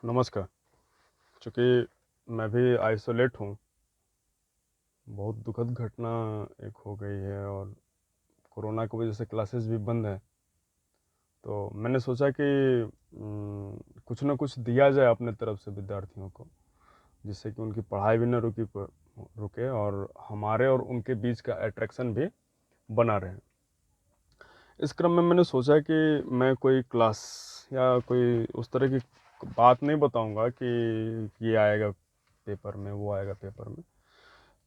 नमस्कार। चूँकि मैं भी आइसोलेट हूँ, बहुत दुखद घटना एक हो गई है और कोरोना की वजह से क्लासेस भी बंद हैं। तो मैंने सोचा कि कुछ ना कुछ दिया जाए अपने तरफ से विद्यार्थियों को, जिससे कि उनकी पढ़ाई भी ना रुके और हमारे और उनके बीच का अट्रैक्शन भी बना रहे। इस क्रम में मैंने सोचा कि मैं कोई क्लास या कोई उस तरह की बात नहीं बताऊँगा कि ये आएगा पेपर में, वो आएगा पेपर में।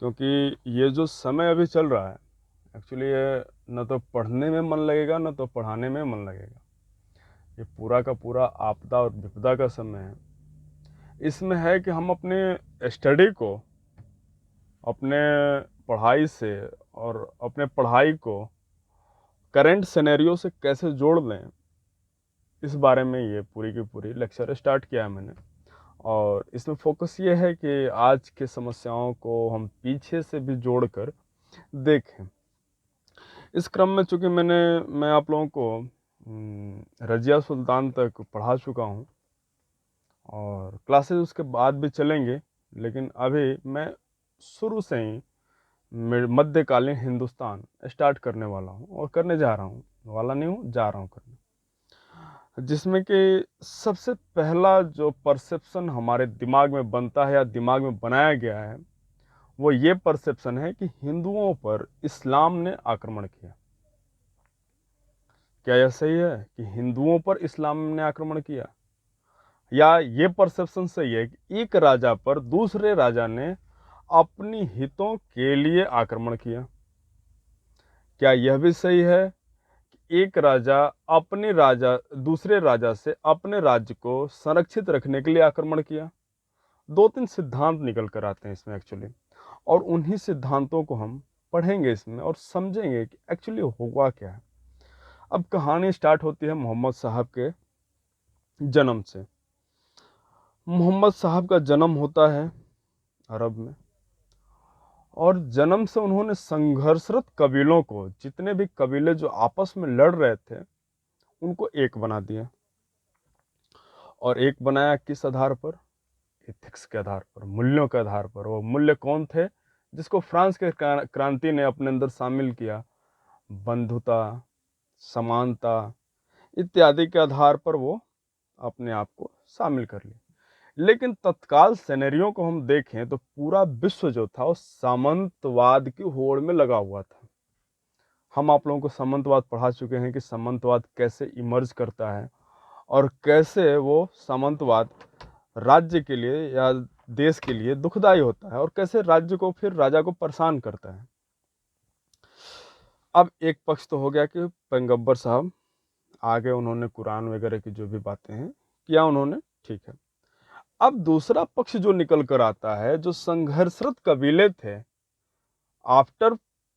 क्योंकि ये जो समय अभी चल रहा है, एक्चुअली ये न तो पढ़ने में मन लगेगा, न तो पढ़ाने में मन लगेगा। ये पूरा का पूरा आपदा और विपदा का समय है। इसमें है कि हम अपने स्टडी को, अपने पढ़ाई से और अपने पढ़ाई को करंट सिनेरियो से कैसे जोड़ लें, इस बारे में ये पूरी की पूरी लेक्चर स्टार्ट किया है मैंने। और इसमें फोकस ये है कि आज की समस्याओं को हम पीछे से भी जोड़कर देखें। इस क्रम में चूँकि मैं आप लोगों को रज़िया सुल्तान तक पढ़ा चुका हूँ और क्लासेस उसके बाद भी चलेंगे, लेकिन अभी मैं शुरू से ही मध्यकालीन हिंदुस्तान स्टार्ट करने वाला हूँ और करने जा रहा हूँ, वाला नहीं हूँ, जा रहा हूँ करने। जिसमें कि सबसे पहला जो परसेप्शन हमारे दिमाग में बनता है या दिमाग में बनाया गया है, वो ये परसेप्शन है कि हिंदुओं पर इस्लाम ने आक्रमण किया। क्या यह सही है कि हिंदुओं पर इस्लाम ने आक्रमण किया? या ये परसेप्शन सही है कि एक राजा पर दूसरे राजा ने अपनी हितों के लिए आक्रमण किया? क्या यह भी सही है कि एक राजा दूसरे राजा से अपने राज्य को संरक्षित रखने के लिए आक्रमण किया? दो तीन सिद्धांत निकल कर आते हैं इसमें एक्चुअली, और उन्हीं सिद्धांतों को हम पढ़ेंगे इसमें और समझेंगे कि एक्चुअली हुआ क्या है। अब कहानी स्टार्ट होती है मोहम्मद साहब के जन्म से। मोहम्मद साहब का जन्म होता है अरब में, और जन्म से उन्होंने संघर्षरत कबीलों को, जितने भी कबीले जो आपस में लड़ रहे थे, उनको एक बना दिया। और एक बनाया किस आधार पर? एथिक्स के आधार पर, मूल्यों के आधार पर। वो मूल्य कौन थे जिसको फ्रांस के क्रांति ने अपने अंदर शामिल किया? बंधुता, समानता इत्यादि के आधार पर वो अपने आप को शामिल कर ली। लेकिन तत्काल सिनेरियो को हम देखें तो पूरा विश्व जो था वो सामंतवाद की होड़ में लगा हुआ था। हम आप लोगों को सामंतवाद पढ़ा चुके हैं कि सामंतवाद कैसे इमर्ज करता है और कैसे वो सामंतवाद राज्य के लिए या देश के लिए दुखदाई होता है और कैसे राज्य को, फिर राजा को परेशान करता है। अब एक पक्ष तो हो गया कि पैगंबर साहब आगे उन्होंने कुरान वगैरह की जो भी बातें हैं किया उन्होंने, ठीक है। अब दूसरा पक्ष जो निकल कर आता है, जो संघर्षरत कबीले थे आफ्टर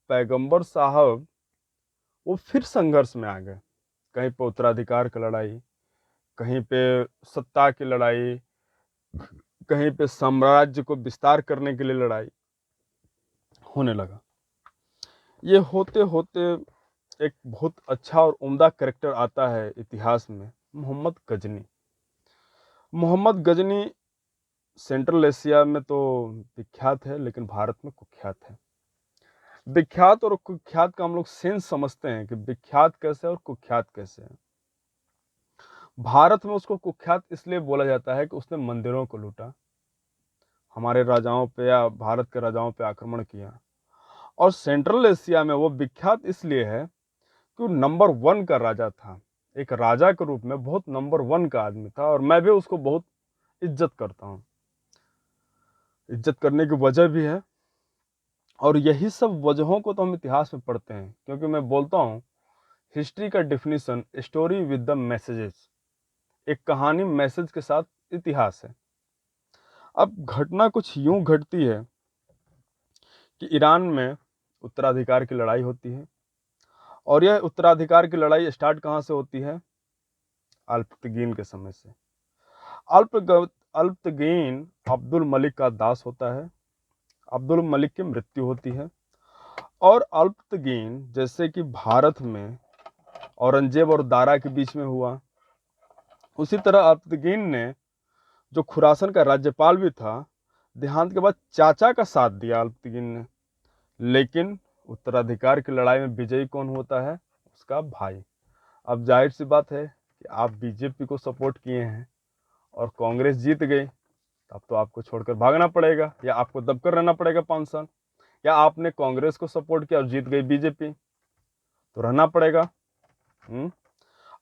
पैगंबर साहब, वो फिर संघर्ष में आ गए। कहीं पे उत्तराधिकार की लड़ाई, कहीं पे सत्ता की लड़ाई, कहीं पे साम्राज्य को विस्तार करने के लिए लड़ाई होने लगा। ये होते होते एक बहुत अच्छा और उम्दा कैरेक्टर आता है इतिहास में, मोहम्मद गजनी। मोहम्मद गजनी सेंट्रल एशिया में तो विख्यात है, लेकिन भारत में कुख्यात है। विख्यात और कुख्यात का हम लोग सेंस समझते हैं कि विख्यात कैसे और कुख्यात कैसे है। भारत में उसको कुख्यात इसलिए बोला जाता है कि उसने मंदिरों को लूटा, हमारे राजाओं पे या भारत के राजाओं पे आक्रमण किया। और सेंट्रल एशिया में वो विख्यात इसलिए है कि वो नंबर 1 का राजा था। एक राजा के रूप में बहुत नंबर 1 का आदमी था, और मैं भी उसको बहुत इज्जत करता हूँ। इज्जत करने की वजह भी है, और यही सब वजहों को तो हम इतिहास में पढ़ते हैं, क्योंकि मैं बोलता हूँ हिस्ट्री का definition story with the messages. एक कहानी मैसेज के साथ इतिहास है। अब घटना कुछ यूं घटती है कि ईरान में उत्तराधिकार की लड़ाई होती है, और यह उत्तराधिकार की लड़ाई स्टार्ट कहाँ से होती है? अल्पतगीन के समय से। अल्पतगीन अब्दुल मलिक का दास होता है। अब्दुल मलिक की मृत्यु होती है, और अल्पतगीन जैसे कि भारत में औरंगजेब और दारा के बीच में हुआ, उसी तरह अल्पतगीन ने जो खुरासन का राज्यपाल भी था, देहांत के बाद चाचा का साथ दिया अल्पतगीन ने। लेकिन उत्तराधिकार की लड़ाई में विजयी कौन होता है? उसका भाई। अब जाहिर सी बात है कि आप बीजेपी को सपोर्ट किए हैं और कांग्रेस जीत गई, तब तो आपको छोड़कर भागना पड़ेगा या आपको दबकर रहना पड़ेगा 5 साल। या आपने कांग्रेस को सपोर्ट किया और जीत गई बीजेपी, तो रहना पड़ेगा।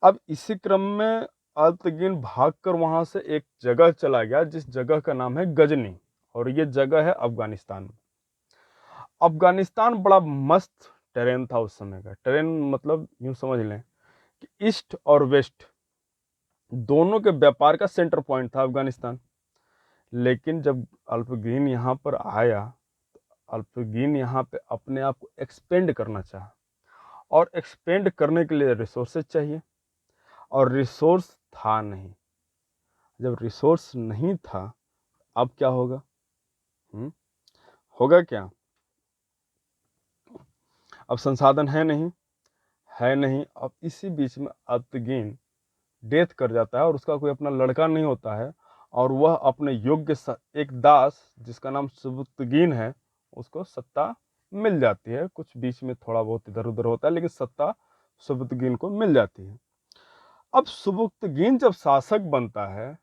अब इसी क्रम में अल्पतगीन भागकर वहां से एक जगह चला गया जिस जगह का नाम है गजनी, और ये जगह है अफगानिस्तान में। अफगानिस्तान बड़ा मस्त टेरेन था उस समय का। टेरेन मतलब यूं समझ लें कि ईस्ट और वेस्ट दोनों के व्यापार का सेंटर पॉइंट था अफगानिस्तान। लेकिन जब अल्पतगीन यहाँ पर आया, अल्पतगीन यहाँ पे अपने आप को एक्सपेंड करना चाहा, और एक्सपेंड करने के लिए रिसोर्सेज चाहिए, और रिसोर्स था नहीं। जब रिसोर्स नहीं था, अब क्या होगा? होगा क्या? अब संसाधन है नहीं, है नहीं। अब इसी बीच में अल्पतगीन डेथ कर जाता है और उसका कोई अपना लड़का नहीं होता है, और वह अपने योग्य एक दास जिसका नाम सुबुक्तगीन है, उसको सत्ता मिल जाती है। कुछ बीच में थोड़ा बहुत इधर उधर होता है, लेकिन सत्ता सुबुक्तगीन को मिल जाती है। अब सुबुक्तगीन जब शासक बनता है,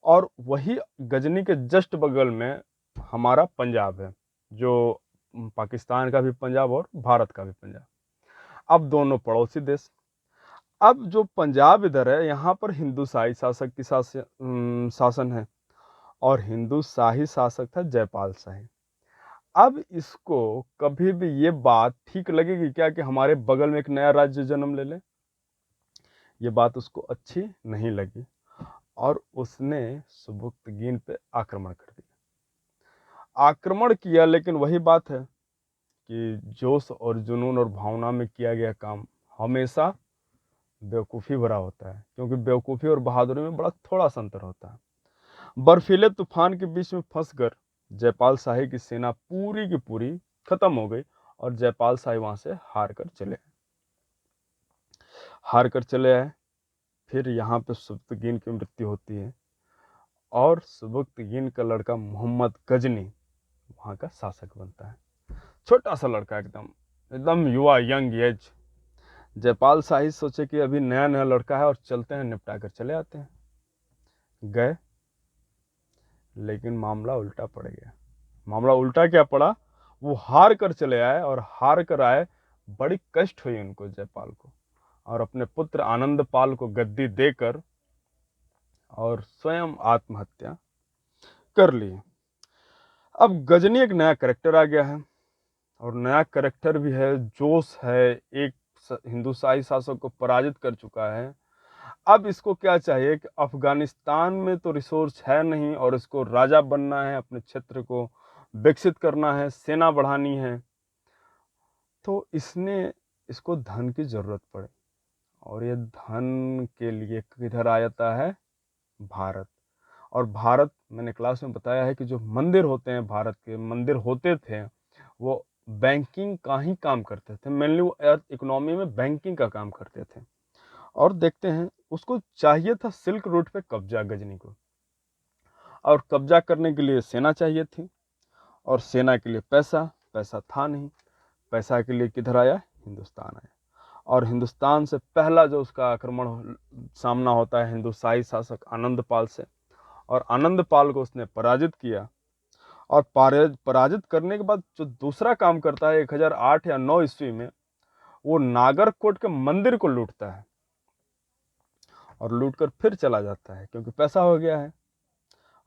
और वही गजनी के जस्ट बगल में हमारा पंजाब है, जो पाकिस्तान का भी पंजाब और भारत का भी पंजाब, अब दोनों पड़ोसी देश। अब जो पंजाब इधर है, यहाँ पर हिंदू शाही शासक की शासन है, और हिंदू शाही शासक था जयपाल शाही। अब इसको कभी भी ये बात ठीक लगेगी क्या कि हमारे बगल में एक नया राज्य जन्म ले ले? ये बात उसको अच्छी नहीं लगी, और उसने सुबुक्तगीन पे आक्रमण कर दिया। आक्रमण किया, लेकिन वही बात है कि जोश और जुनून और भावना में किया गया काम हमेशा बेवकूफ़ी भरा होता है, क्योंकि बेवकूफ़ी और बहादुरी में बड़ा थोड़ा सा अंतर होता है। बर्फीले तूफान के बीच में फंसकर जयपाल शाही की सेना पूरी की पूरी खत्म हो गई, और जयपाल शाही वहां से हार कर चले आए। फिर यहाँ पे सुबुक्तगीन की मृत्यु होती है, और सुबुक्तगीन का लड़का मोहम्मद गजनी वहाँ का शासक बनता है। छोटा सा लड़का, एकदम एकदम युवा, यंग एज। जयपाल शाही सोचे कि अभी नया नया लड़का है और चलते हैं, निपटा कर चले आते हैं। गए, लेकिन मामला उल्टा पड़ गया। मामला उल्टा क्या पड़ा? वो हार कर चले आए, और हार कर आए, बड़ी कष्ट हुई उनको, जयपाल को, और अपने पुत्र आनंदपाल को गद्दी देकर और स्वयं आत्महत्या कर ली। अब गजनी एक नया करेक्टर आ गया है, और नया करेक्टर भी है, जोश है, एक हिंदू शाही शासक को पराजित कर चुका है। अब इसको क्या चाहिए कि अफगानिस्तान में तो रिसोर्स है नहीं, और इसको राजा बनना है, अपने क्षेत्र को विकसित करना है, सेना बढ़ानी है। तो इसको धन की जरूरत पड़े, और ये धन के लिए किधर आ जाता है? भारत। और भारत, मैंने क्लास में बताया है कि जो मंदिर होते हैं, भारत के मंदिर होते थे, वो बैंकिंग का ही काम करते थे। मेनली वो अर्थ इकोनॉमी में बैंकिंग का काम करते थे। और देखते हैं, उसको चाहिए था सिल्क रूट पे कब्जा, गजनी को, और कब्जा करने के लिए सेना चाहिए थी, और सेना के लिए पैसा था नहीं। पैसा के लिए किधर आया? हिंदुस्तान आया। और हिंदुस्तान से पहला जो उसका आक्रमण सामना होता है हिंदू शाही शासक आनंदपाल से, और आनंदपाल को उसने पराजित किया। और पराजित करने के बाद जो दूसरा काम करता है 1008 या 9 ईस्वी में, वो नागरकोट के मंदिर को लूटता है, और लूटकर फिर चला जाता है, क्योंकि पैसा हो गया है।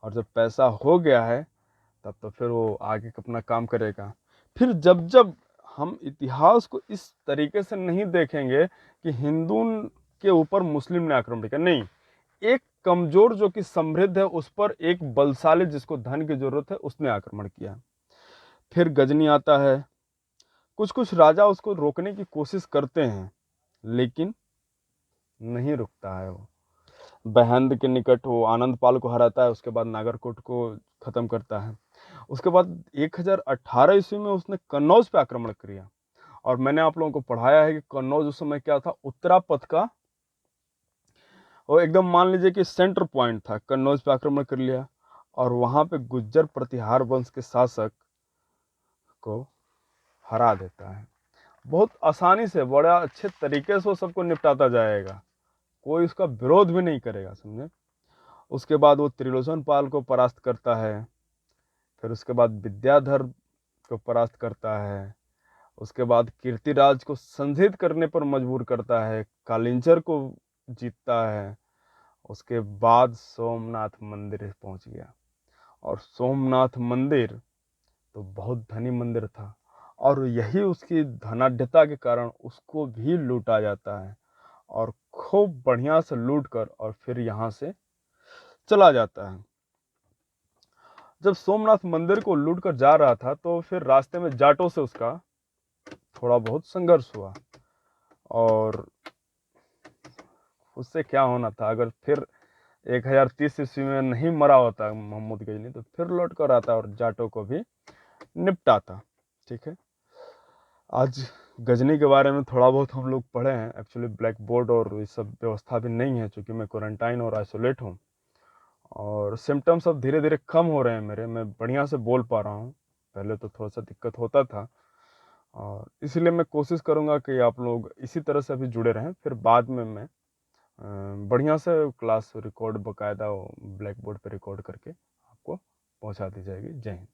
और जब पैसा हो गया है, तब तो फिर वो आगे अपना काम करेगा। फिर जब जब हम इतिहास को इस तरीके से नहीं देखेंगे कि हिंदू के ऊपर मुस्लिम ने आक्रमण किया, नहीं, एक कमजोर जो कि समृद्ध है उस पर एक बलशाली जिसको धन की जरूरत है उसने आक्रमण किया। फिर गजनी आता है। कुछ कुछ राजा उसको रोकने की कोशिश करते हैं, लेकिन नहीं रुकता है वो। बहंद के निकट वो आनंदपाल को हराता है, उसके बाद नागरकोट को खत्म करता है। उसके बाद 1018 ईस्वी में उसने कन्नौज पे आक्रमण किया। और मैंने आप लोगों को पढ़ाया है कि कन्नौज उस समय क्या था? वो एकदम मान लीजिए कि सेंटर पॉइंट था, कन्नौज पे आक्रमण कर लिया और वहाँ पे गुज्जर प्रतिहार वंश के शासक को हरा देता है। बहुत आसानी से, बड़ा अच्छे तरीके से वो सबको निपटाता जाएगा, कोई उसका विरोध भी नहीं करेगा, समझे। उसके बाद वो त्रिलोचन पाल को परास्त करता है, फिर उसके बाद विद्याधर को परास्त करता है, उसके बाद कीर्तिराज को संधित करने पर मजबूर करता है, कालिंचर को जीतता है। उसके बाद सोमनाथ मंदिर पहुंच गया, और सोमनाथ मंदिर तो बहुत धनी मंदिर था, और यही उसकी धनाढ्यता के कारण उसको भी लूटा जाता है, और खूब बढ़िया से लूट कर और फिर यहाँ से चला जाता है। जब सोमनाथ मंदिर को लूट कर जा रहा था तो फिर रास्ते में जाटों से उसका थोड़ा बहुत संघर्ष हुआ, और उससे क्या होना था, अगर फिर 1030 ईस्वी में नहीं मरा होता मोहम्मद गजनी तो फिर लौट कर आता और जाटों को भी निपटाता। ठीक है, आज गजनी के बारे में थोड़ा बहुत हम लोग पढ़े हैं। एक्चुअली ब्लैक बोर्ड और ये सब व्यवस्था भी नहीं है, चूँकि मैं क्वारंटाइन और आइसोलेट हूँ, और सिम्टम्स अब धीरे धीरे कम हो रहे हैं मेरे, मैं बढ़िया से बोल पा रहा हूँ। पहले तो थोड़ा सा दिक्कत होता था, और इसलिए मैं कोशिश करूँगा कि आप लोग इसी तरह से अभी जुड़े रहें। फिर बाद में मैं बढ़िया से क्लास रिकॉर्ड बाकायदा ब्लैक बोर्ड पर रिकॉर्ड करके आपको पहुँचा दी जाएगी। जय हिंद।